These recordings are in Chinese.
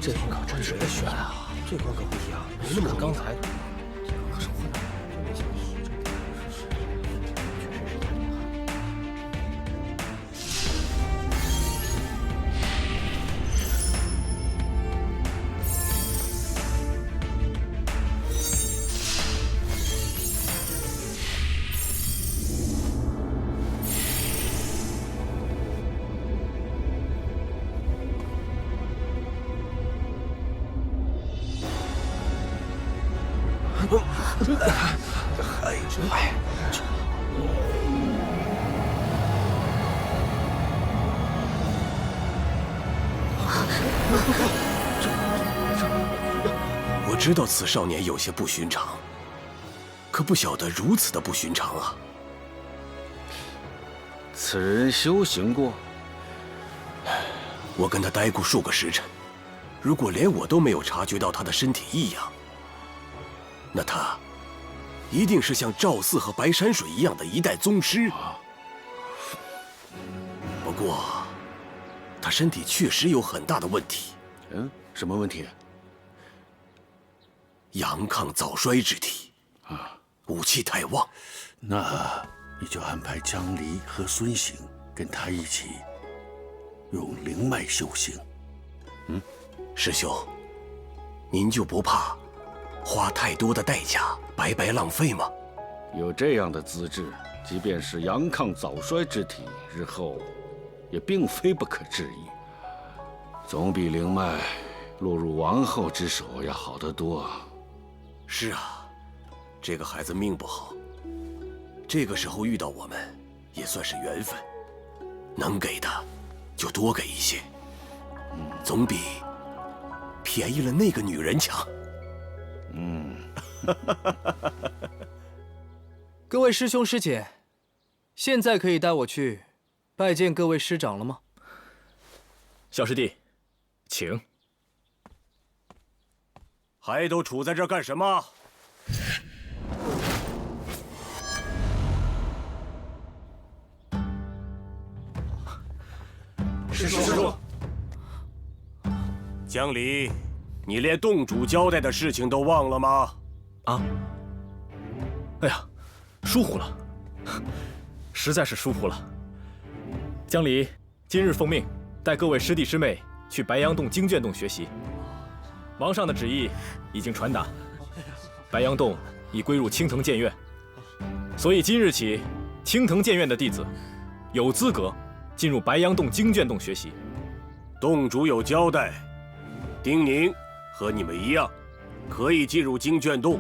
这关可真是得选啊！这关可不一样，没那么刚才。 我知道此少年有些不寻常，可不晓得如此的不寻常啊！此人修行过？我跟他待过数个时辰，如果连我都没有察觉到他的身体异样，那他一定是像赵四和白山水一样的一代宗师。不过，他身体确实有很大的问题。什么问题？阳亢早衰之体，武气太旺。那你就安排江离和孙行跟他一起用灵脉修行。师兄，您就不怕花太多的代价白白浪费吗？有这样的资质，即便是阳亢早衰之体，日后也并非不可治愈，总比灵脉落入王后之手要好得多。是啊，这个孩子命不好，这个时候遇到我们，也算是缘分。能给的就多给一些，总比便宜了那个女人强。各位师兄师姐，现在可以带我去拜见各位师长了吗？小师弟，请。还都杵在这儿干什么？师叔，江离，你连洞主交代的事情都忘了吗？啊！哎呀，疏忽了，实在是疏忽了。江离今日奉命带各位师弟师妹去白杨洞经卷洞学习。王上的旨意已经传达，白杨洞已归入青藤剑院，所以今日起，青藤剑院的弟子有资格进入白杨洞经卷洞学习。洞主有交代，丁宁和你们一样，可以进入经卷洞，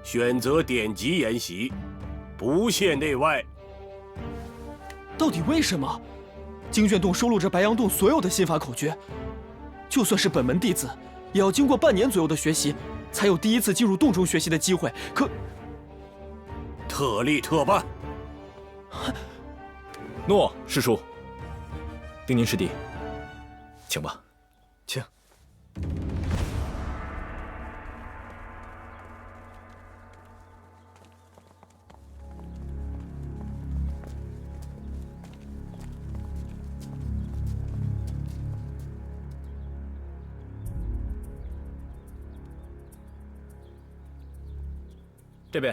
选择典籍研习，不限内外。到底为什么？经卷洞收录着白杨洞所有的心法口诀，就算是本门弟子，也要经过半年左右的学习，才有第一次进入洞中学习的机会。可特立特办。诺，师叔。丁宁师弟，请吧。请。这边，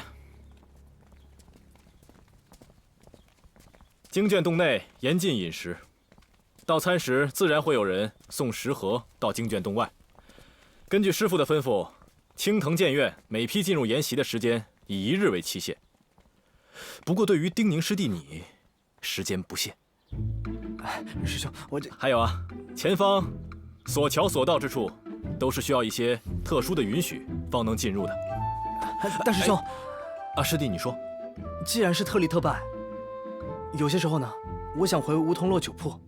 经卷洞内严禁饮食，到餐时自然会有人送食盒到经卷洞外。根据师傅的吩咐，青藤剑院每批进入研习的时间以1日为期限。不过对于丁宁师弟你，时间不限。哎，师兄，我这还有啊，前方所桥所到之处，都是需要一些特殊的允许方能进入的。大师兄，啊，师弟你说，既然是特立特办，有些时候呢，我想回梧桐落酒铺，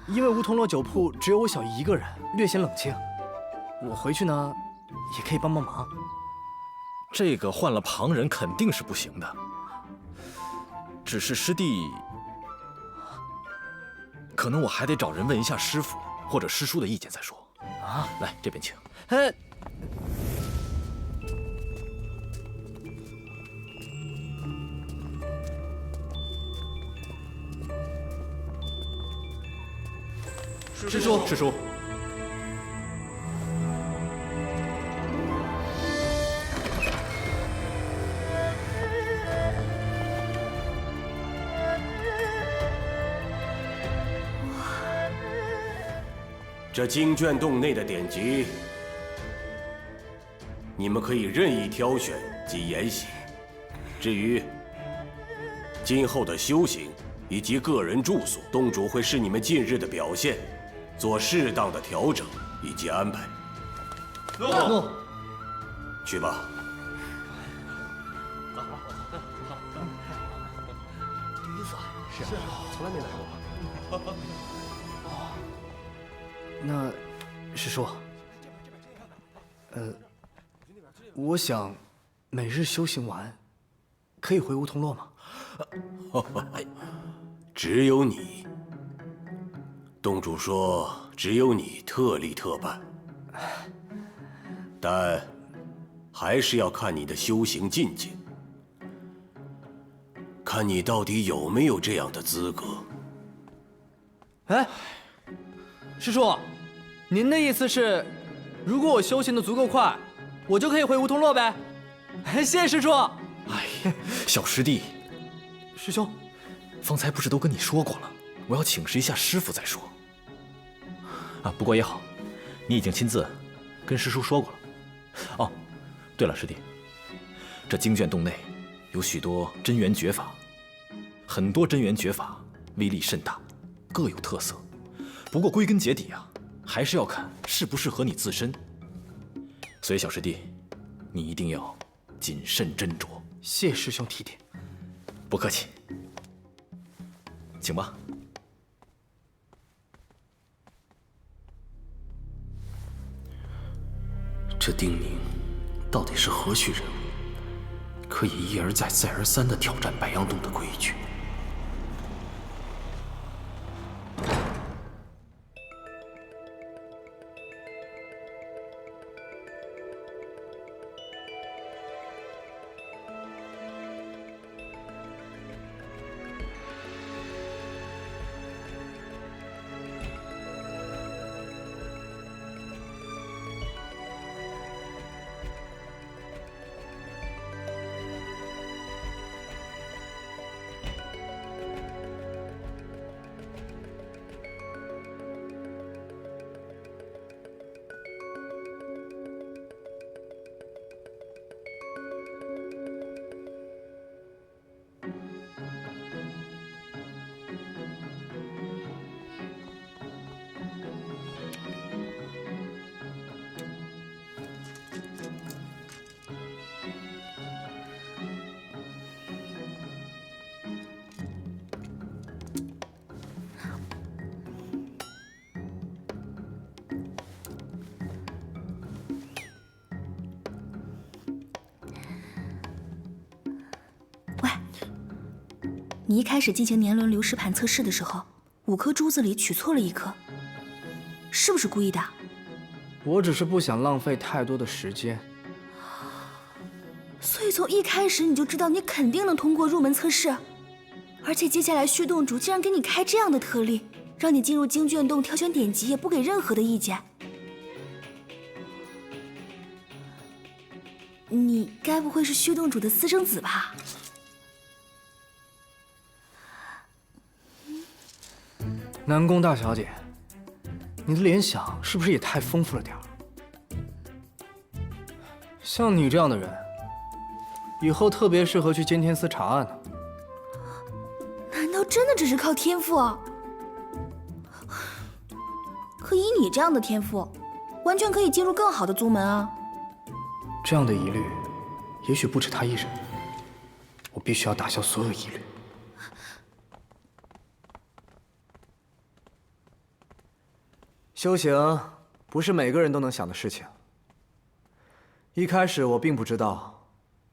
因为梧桐落酒铺只有我小姨一个人，略显冷清。我回去呢，也可以帮帮忙。这个换了旁人肯定是不行的。只是师弟，可能我还得找人问一下师傅或者师叔的意见再说。啊，来这边请。哎。师叔，师叔，这经卷洞内的典籍，你们可以任意挑选及研习。至于今后的修行以及个人住所，洞主会视你们近日的表现，做适当的调整以及安排。诺。去吧。那，师叔，我想每日修行完，可以回梧桐落吗？只有你。洞主说，只有你特立特办，但还是要看你的修行境界，看你到底有没有这样的资格。哎，师叔，您的意思是，如果我修行的足够快，我就可以回梧桐落呗？谢谢师叔。哎，小师弟，师兄，方才不是都跟你说过了，我要请示一下师傅再说。啊，不过也好，你已经亲自跟师叔说过了。哦，对了，师弟，这经卷洞内有许多真元绝法，很多真元绝法威力甚大，各有特色。不过归根结底啊，还是要看适不适合你自身。所以小师弟，你一定要谨慎斟酌。谢师兄提点。不客气，请吧。这丁宁到底是何许人物，可以一而再、再而三地挑战白杨洞的规矩？你一开始进行年轮流石盘测试的时候，5颗珠子里取错了1颗，是不是故意的？我只是不想浪费太多的时间。所以从一开始你就知道你肯定能通过入门测试，而且接下来虚洞主竟然给你开这样的特例，让你进入经卷洞挑选典籍也不给任何的意见。你该不会是虚洞主的私生子吧？南宫大小姐，你的联想是不是也太丰富了点儿？像你这样的人，以后特别适合去监天司查案呢。难道真的只是靠天赋？可以你这样的天赋，完全可以进入更好的宗门啊！这样的疑虑，也许不止他一人。我必须要打消所有疑虑。修行不是每个人都能想的事情。一开始我并不知道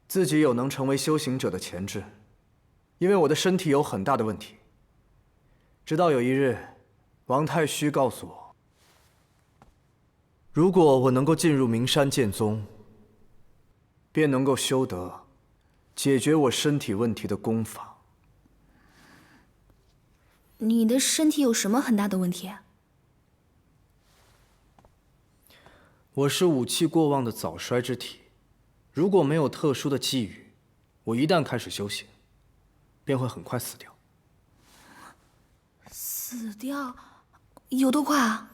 自己有能成为修行者的潜质，因为我的身体有很大的问题。直到有一日，王太虚告诉我，如果我能够进入名山剑宗，便能够修得解决我身体问题的功法。你的身体有什么很大的问题？我是武气过旺的早衰之体，如果没有特殊的际遇，我一旦开始修行，便会很快死掉。死掉？有多快啊？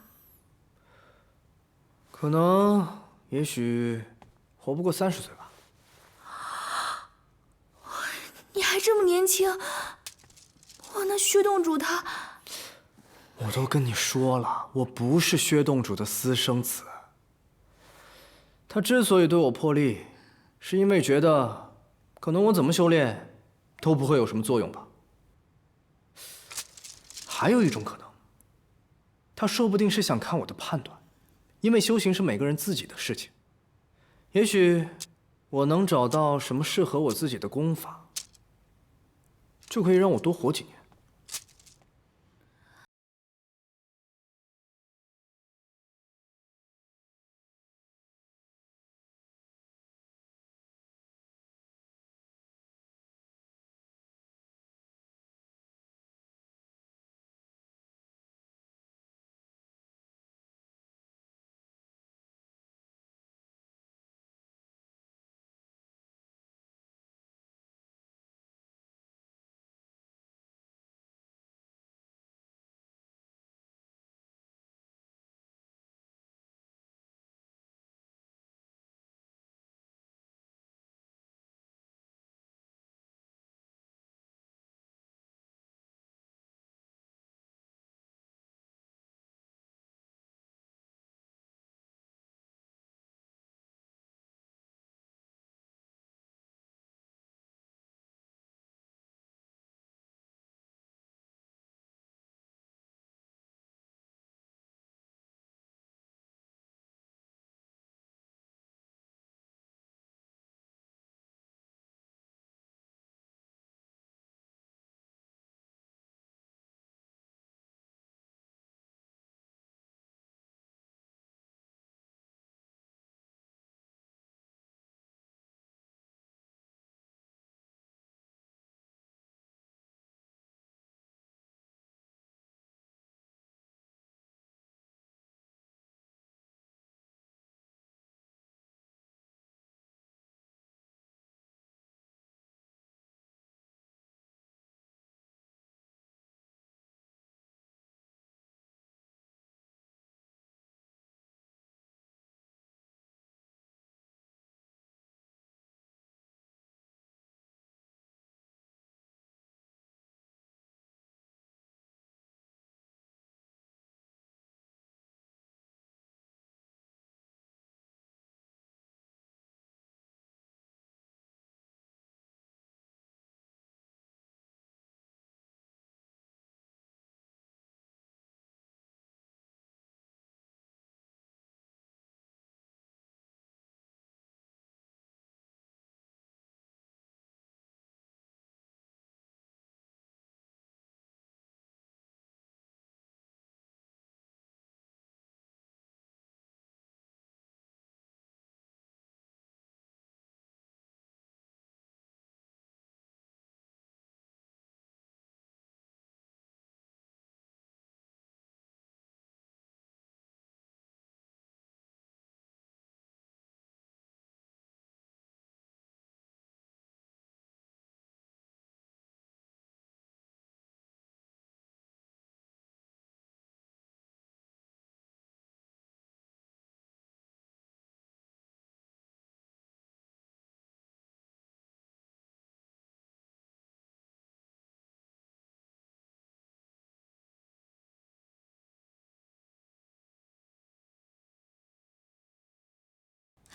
可能，也许活不过30岁吧。你还这么年轻，哇，那薛洞主他……我都跟你说了，我不是薛洞主的私生子。他之所以对我破例，是因为觉得，可能我怎么修炼，都不会有什么作用吧。还有一种可能，他说不定是想看我的判断，因为修行是每个人自己的事情。也许我能找到什么适合我自己的功法，就可以让我多活几年。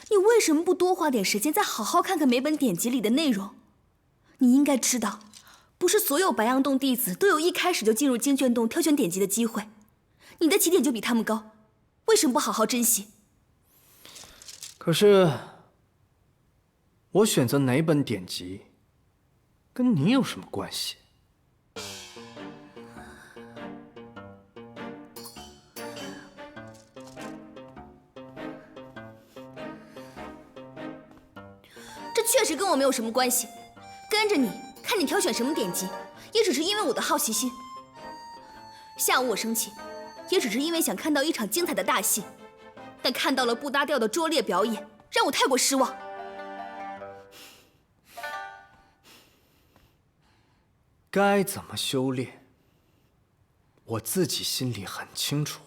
你为什么不多花点时间，再好好看看每本典籍里的内容？你应该知道，不是所有白杨洞弟子都有一开始就进入经卷洞挑选典籍的机会。你的起点就比他们高，为什么不好好珍惜？可是，我选择哪本典籍，跟你有什么关系？这确实跟我没有什么关系。跟着你，看你挑选什么典籍，也只是因为我的好奇心。下午我生气，也只是因为想看到一场精彩的大戏，但看到了不搭调的拙劣表演，让我太过失望。该怎么修炼，我自己心里很清楚，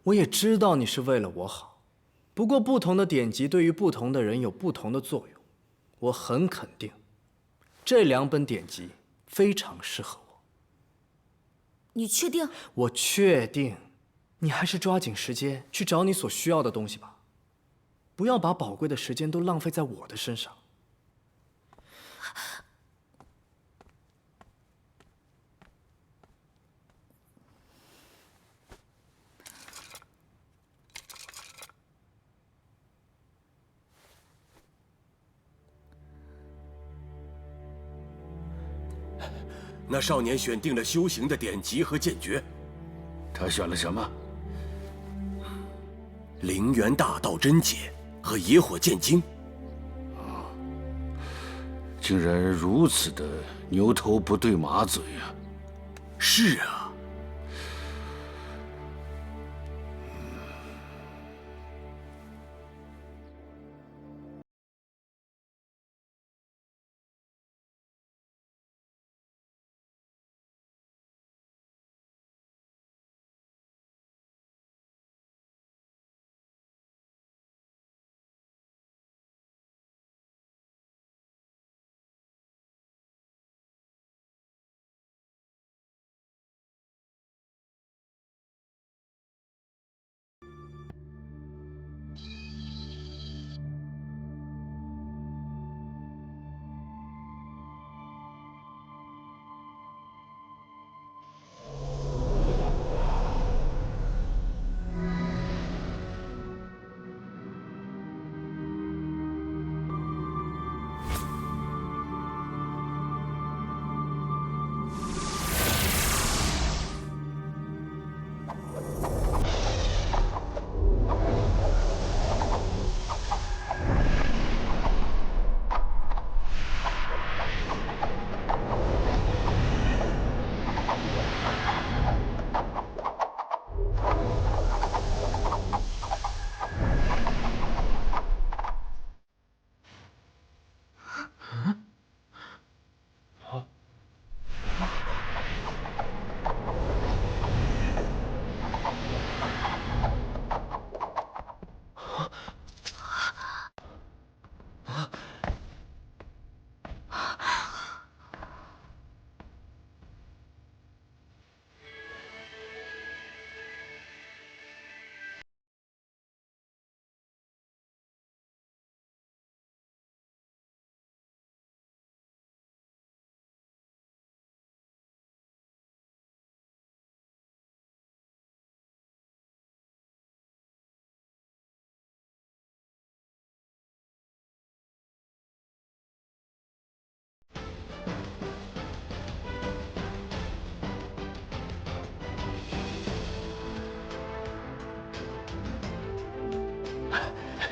我也知道你是为了我好，不过不同的典籍对于不同的人有不同的作用。我很肯定，这2本典籍非常适合我。你确定？我确定。你还是抓紧时间去找你所需要的东西吧，不要把宝贵的时间都浪费在我的身上。那少年选定了修行的典籍和剑诀，他选了什么？灵元大道真解和野火剑经。竟然如此的牛头不对马嘴啊！是啊。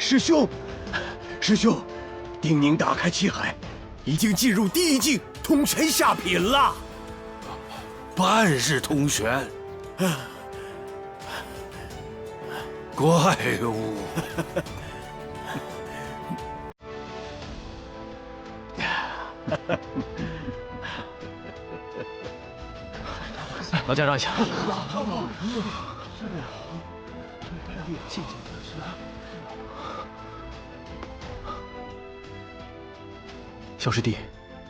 师兄，师兄，丁宁打开气海，已经进入第1境通玄下品了。半日通玄，怪物！老蒋让一下。小师弟，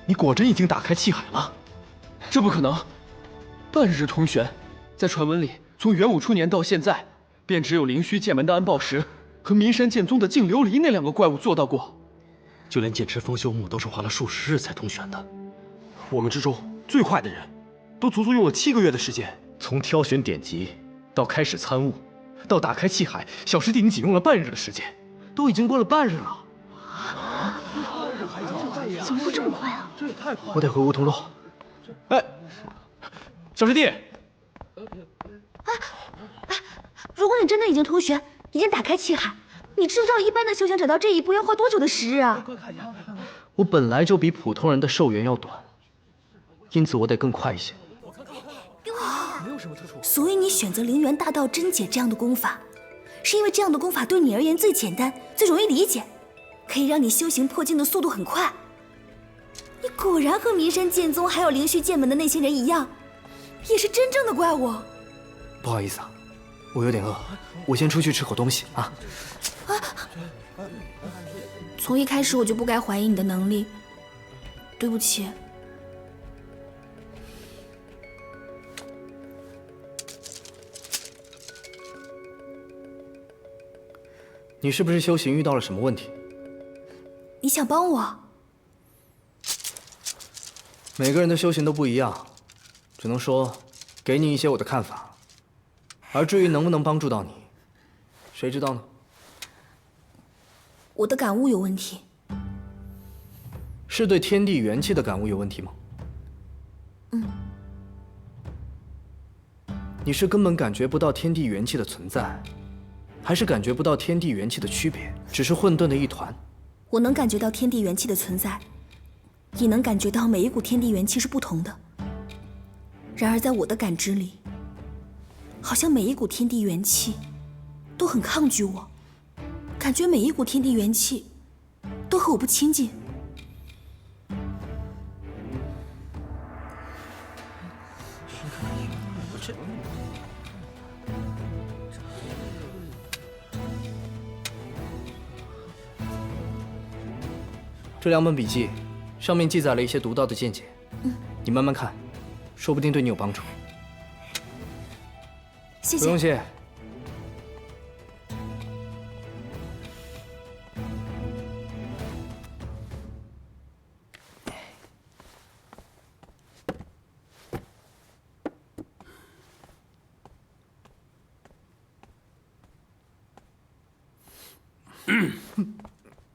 你果真已经打开气海了？这不可能！半日通玄，在传闻里，从元武初年到现在，便只有灵虚剑门的安抱石和岷山剑宗的净琉璃那2个怪物做到过。就连剑池风休木都是花了数十日才通玄的。我们之中最快的人，都足足用了7个月的时间。从挑选典籍到开始参悟，到打开气海，小师弟你仅用了半日的时间，都已经过了半日了。怎么会这么快啊？我得回梧桐路。哎，小师弟，如果你真的已经通玄，已经打开气海，你知不知道一般的修行者到这一步要花多久的时日啊？我本来就比普通人的寿元要短，因此我得更快一些。所以你选择灵元大道真解这样的功法，是因为这样的功法对你而言最简单、最容易理解，可以让你修行破境的速度很快。你果然和岷山剑宗还有灵虚剑门的那些人一样，也是真正的怪物。不好意思啊，我有点饿，我先出去吃口东西啊。从一开始我就不该怀疑你的能力，对不起。你是不是修行遇到了什么问题？你想帮我？每个人的修行都不一样，只能说给你一些我的看法，而至于能不能帮助到你，谁知道呢？我的感悟有问题。是对天地元气的感悟有问题吗？你是根本感觉不到天地元气的存在，还是感觉不到天地元气的区别，只是混沌的一团？我能感觉到天地元气的存在，也能感觉到每一股天地元气是不同的。然而在我的感知里，好像每一股天地元气都很抗拒我，感觉每一股天地元气都和我不亲近。这2本笔记，上面记载了一些独到的见解，你慢慢看，说不定对你有帮助。谢谢。不用谢。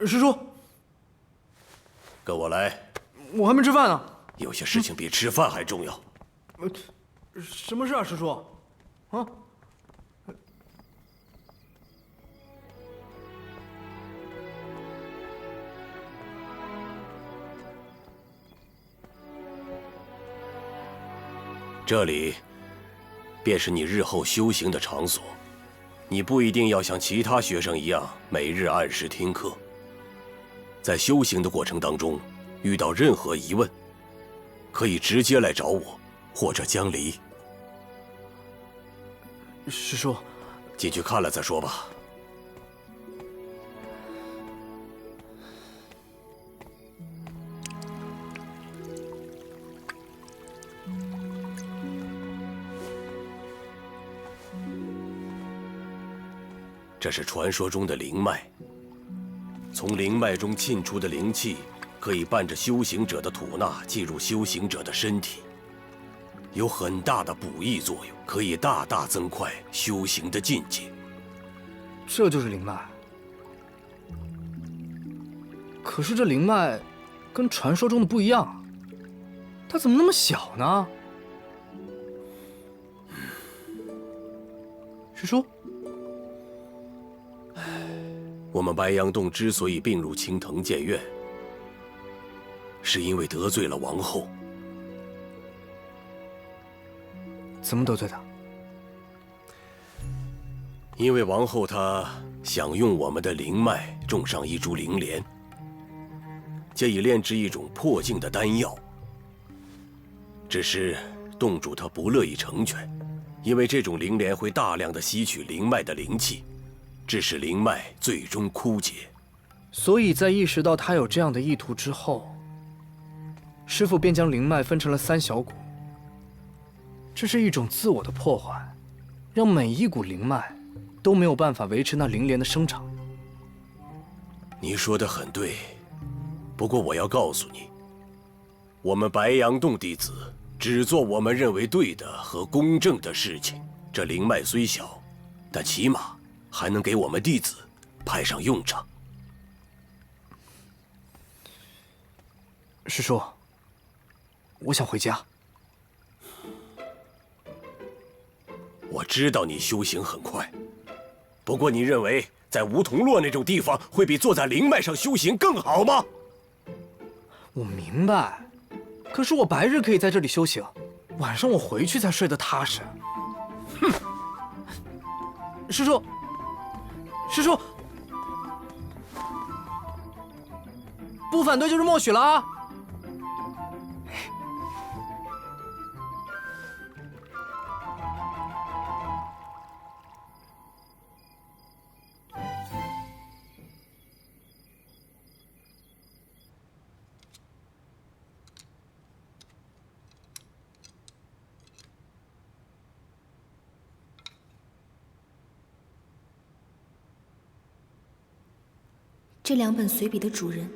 师叔，跟我来，我还没吃饭呢。有些事情比吃饭还重要。什么事啊，师叔？啊？这里便是你日后修行的场所，你不一定要像其他学生一样每日按时听课。在修行的过程当中，遇到任何疑问，可以直接来找我，或者江离。师叔，进去看了再说吧。这是传说中的灵脉，从灵脉中沁出的灵气，可以伴着修行者的吐纳进入修行者的身体，有很大的补益作用，可以大大增快修行的境界。这就是灵脉。可是这灵脉跟传说中的不一样，它怎么那么小呢？师叔，我们白羊洞之所以并入青藤剑院，是因为得罪了王后。怎么得罪的？因为王后她想用我们的灵脉种上一株灵莲，借以炼制一种破境的丹药。只是洞主他不乐意成全，因为这种灵莲会大量的吸取灵脉的灵气，致使灵脉最终枯竭。所以在意识到他有这样的意图之后，师父便将灵脉分成了3小股。这是一种自我的破坏，让每一股灵脉都没有办法维持那灵莲的生长。你说的很对，不过我要告诉你，我们白羊洞弟子只做我们认为对的和公正的事情。这灵脉虽小，但起码还能给我们弟子派上用场。师叔，我想回家。我知道你修行很快，不过你认为在梧桐落那种地方会比坐在灵脉上修行更好吗？我明白，可是我白日可以在这里修行，晚上我回去才睡得踏实。哼！师叔，师叔，不反对就是默许了啊！这2本随笔的主人，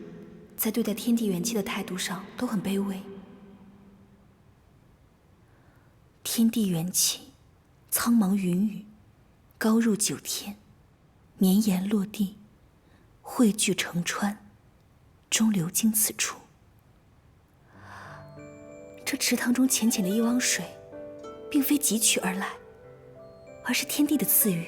在对待天地元气的态度上都很卑微。天地元气，苍茫云雨，高入9天，绵延落地，汇聚成川，终流经此处。这池塘中浅浅的一汪水，并非汲取而来，而是天地的赐予。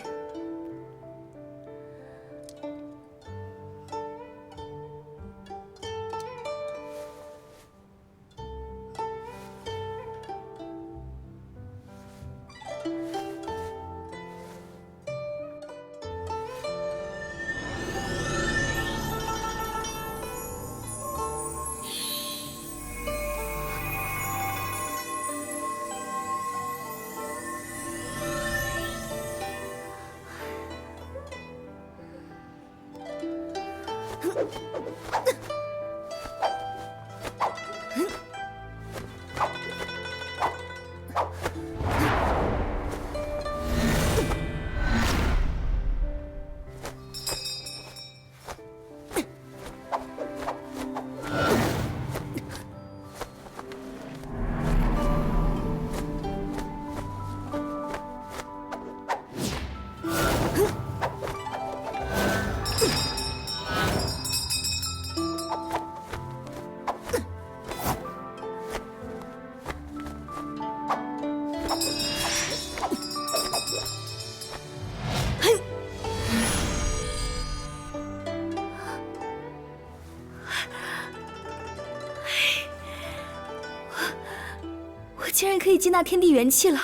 竟然可以接纳天地元气了。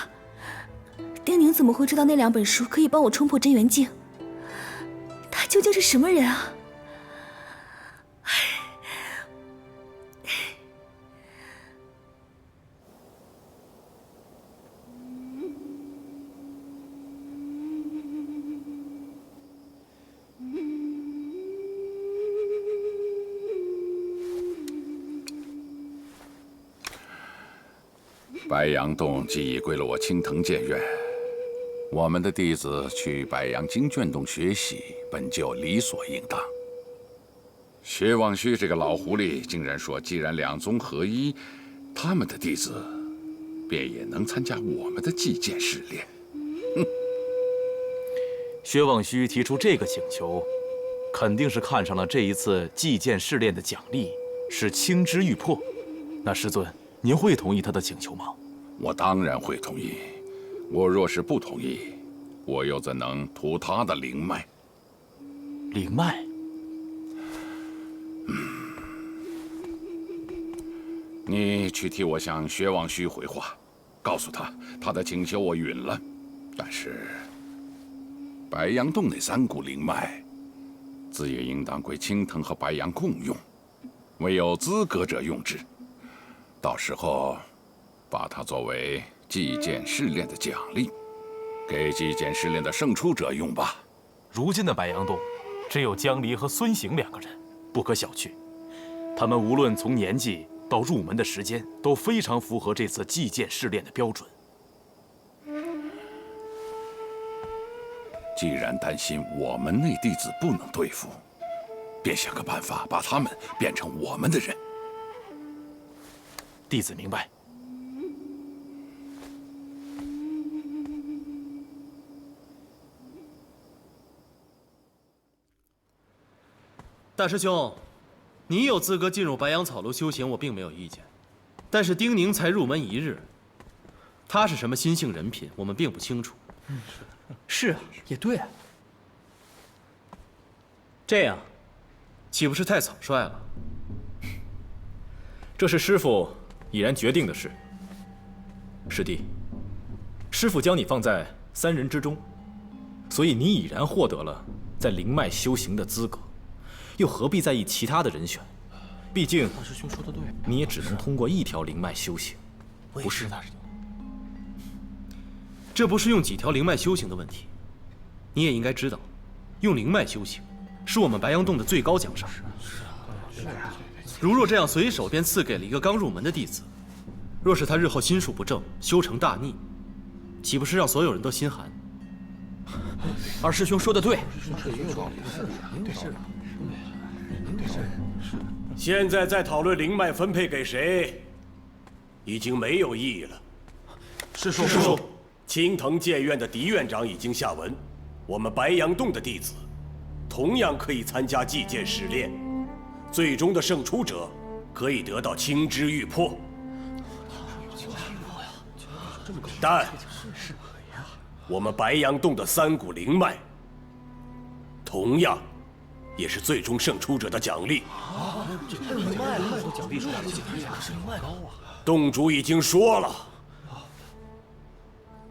丁宁怎么会知道那2本书可以帮我冲破真元境？他究竟是什么人啊？白杨洞既已归了我青藤剑院，我们的弟子去白杨经卷洞学习，本就理所应当。薛望虚这个老狐狸竟然说，既然2宗合一，他们的弟子便也能参加我们的祭剑试炼。薛望虚提出这个请求，肯定是看上了这一次祭剑试炼的奖励，是青之欲破。那师尊，您会同意他的请求吗？我当然会同意。我若是不同意，我又怎能图他的灵脉？灵脉？你去替我向薛望虚回话，告诉他，他的请求我允了，但是白杨洞那3股灵脉，自也应当归青藤和白杨共用，唯有资格者用之。到时候，把它作为祭剑试炼的奖励，给祭剑试炼的胜出者用吧。如今的白杨洞，只有江离和孙行2个人，不可小觑。他们无论从年纪到入门的时间，都非常符合这次祭剑试炼的标准。既然担心我们内弟子不能对付，便想个办法把他们变成我们的人。弟子明白。大师兄，你有资格进入白杨草庐修行，我并没有意见。但是丁宁才入门1日，他是什么心性人品，我们并不清楚。是啊，也对啊。这样，岂不是太草率了？这是师父已然决定的事。师弟，师父将你放在3人之中，所以你已然获得了在灵脉修行的资格。又何必在意其他的人选？毕竟大师兄说的对，你也只能通过1条灵脉修行，不是？大师兄，这不是用几条灵脉修行的问题，你也应该知道，用灵脉修行是我们白杨洞的最高奖赏。如若这样随手便赐给了一个刚入门的弟子，若是他日后心术不正，修成大逆，岂不是让所有人都心寒？二师兄说的对。现在再讨论灵脉分配给谁，已经没有意义了。师叔，青藤剑院的狄院长已经下文，我们白杨洞的弟子同样可以参加祭剑试炼，最终的胜出者可以得到青之玉魄。但我们白杨洞的3股灵脉，同样也是最终胜出者的奖励。洞主已经说了，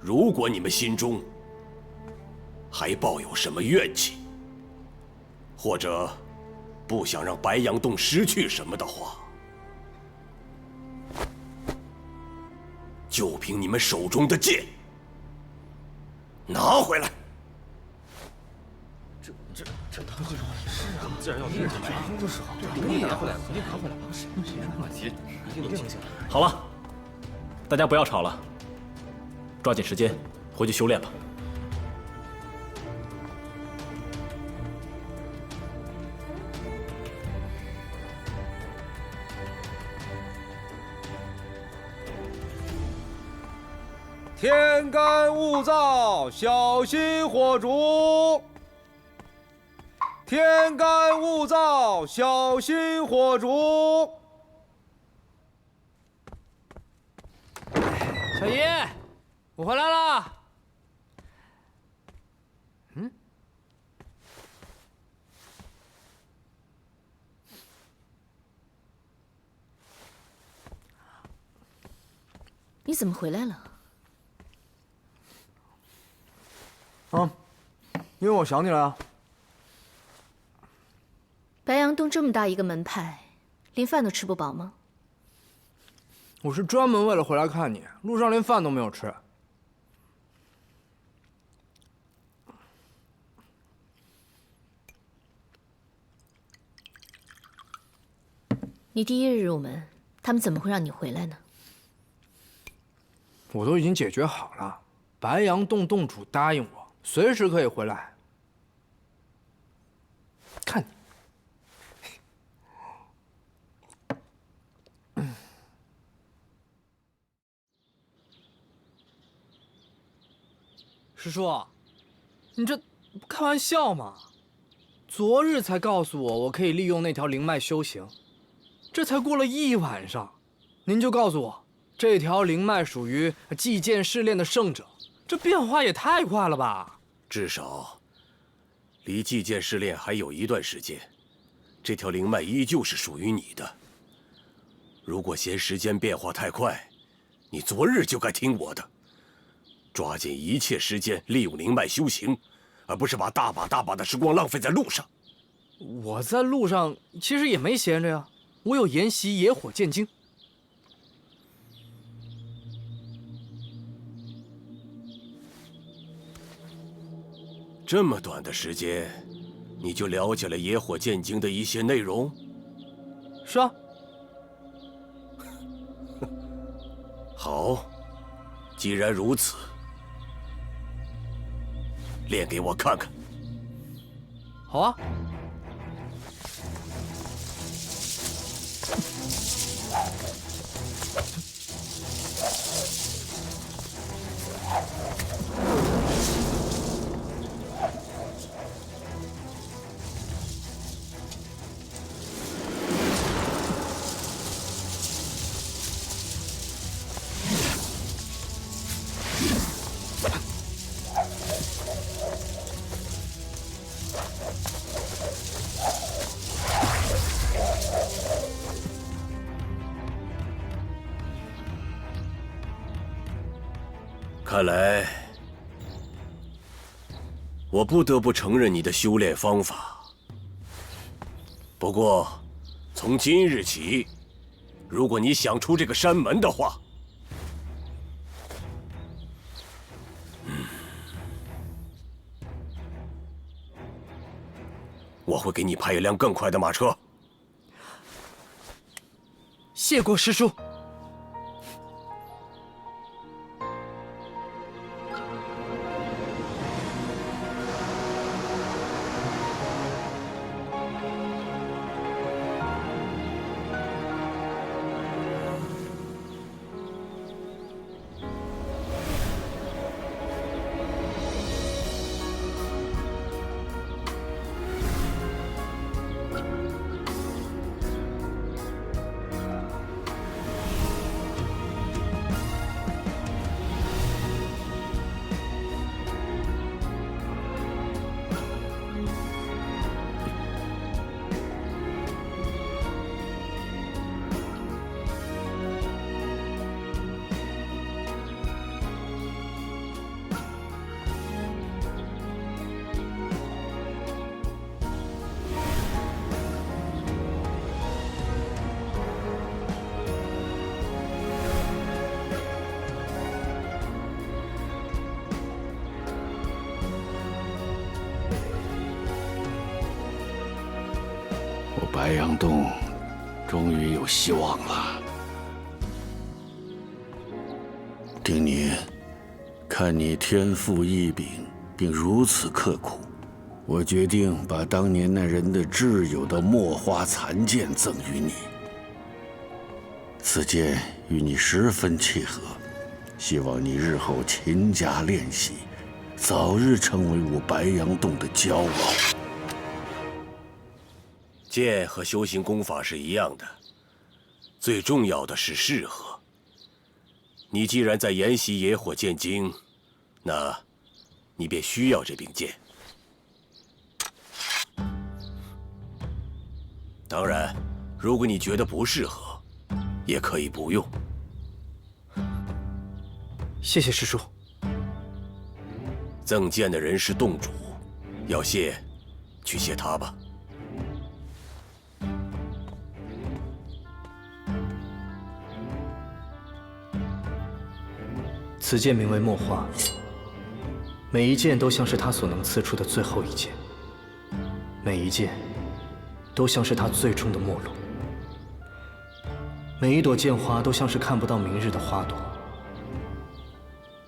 如果你们心中还抱有什么怨气，或者不想让白杨洞失去什么的话，就凭你们手中的剑，拿回来。好了，大家不要吵了，抓紧时间回去修炼吧。天干物燥，小心火烛。天干物燥，小心火烛。小姨，我回来了。你怎么回来了？因为我想你了啊。白杨洞这么大一个门派，连饭都吃不饱吗？我是专门为了回来看你，路上连饭都没有吃。你第一日入门，他们怎么会让你回来呢？我都已经解决好了，白杨洞洞主答应我，随时可以回来。看你。师叔，你这不开玩笑吗？昨日才告诉我可以利用那条灵脉修行，这才过了一晚上，您就告诉我这条灵脉属于祭剑试炼的圣者，这变化也太快了吧！至少离祭剑试炼还有一段时间，这条灵脉依旧是属于你的。如果嫌时间变化太快，你昨日就该听我的。抓紧一切时间利用灵脉修行，而不是把大把的时光浪费在路上。我在路上其实也没闲着呀，我有研习野火剑经。这么短的时间，你就了解了野火剑经的一些内容？是啊。好，既然如此，练给我看看。好啊。看来，我不得不承认你的修炼方法。不过，从今日起，如果你想出这个山门的话，我会给你派一辆更快的马车。谢过师叔。我白杨洞终于有希望了。丁年，看你天赋异禀，并如此刻苦，我决定把当年那人的挚友的墨花残剑赠予你。此剑与你十分契合，希望你日后勤加练习，早日成为我白杨洞的骄傲。剑和修行功法是一样的，最重要的是适合。你既然在研习野火剑经，那，你便需要这柄剑。当然，如果你觉得不适合，也可以不用。谢谢师叔。赠剑的人是洞主，要谢，去谢他吧。此剑名为墨花，每一剑都像是他所能刺出的最后一剑，每一剑都像是他最终的末路，每一朵剑花都像是看不到明日的花朵，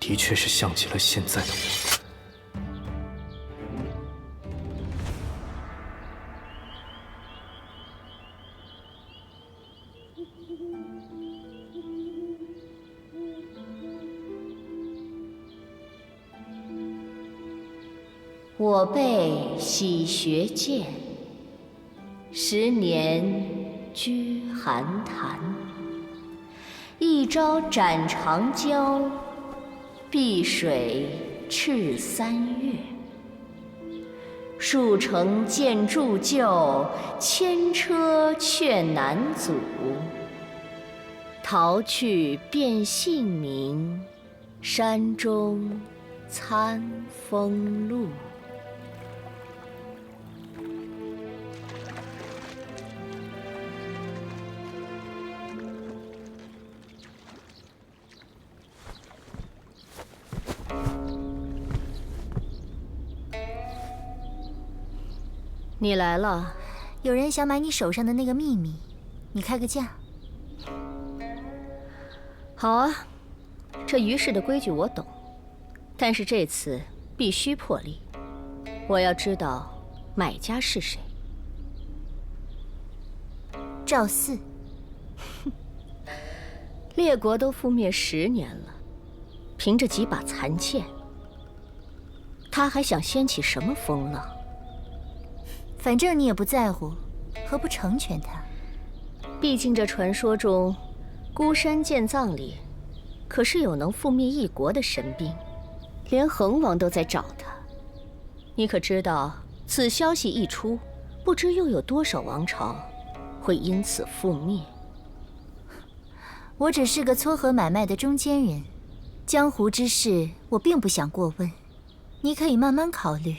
的确是像极了现在的我。我辈喜学剑，10年居寒潭。一朝斩长江，碧水赤3月。数城剑铸就，千车却难阻。逃去变姓名，山中餐风露。你来了，有人想买你手上的那个秘密，你开个价。好啊，这于氏的规矩我懂，但是这次必须破例。我要知道买家是谁。赵四。列国都覆灭10年了，凭着几把残剑，他还想掀起什么风浪？反正你也不在乎，何不成全他？毕竟这传说中，孤山剑藏里可是有能覆灭一国的神兵，连恒王都在找他。你可知道，此消息一出，不知又有多少王朝会因此覆灭？我只是个撮合买卖的中间人，江湖之事我并不想过问，你可以慢慢考虑。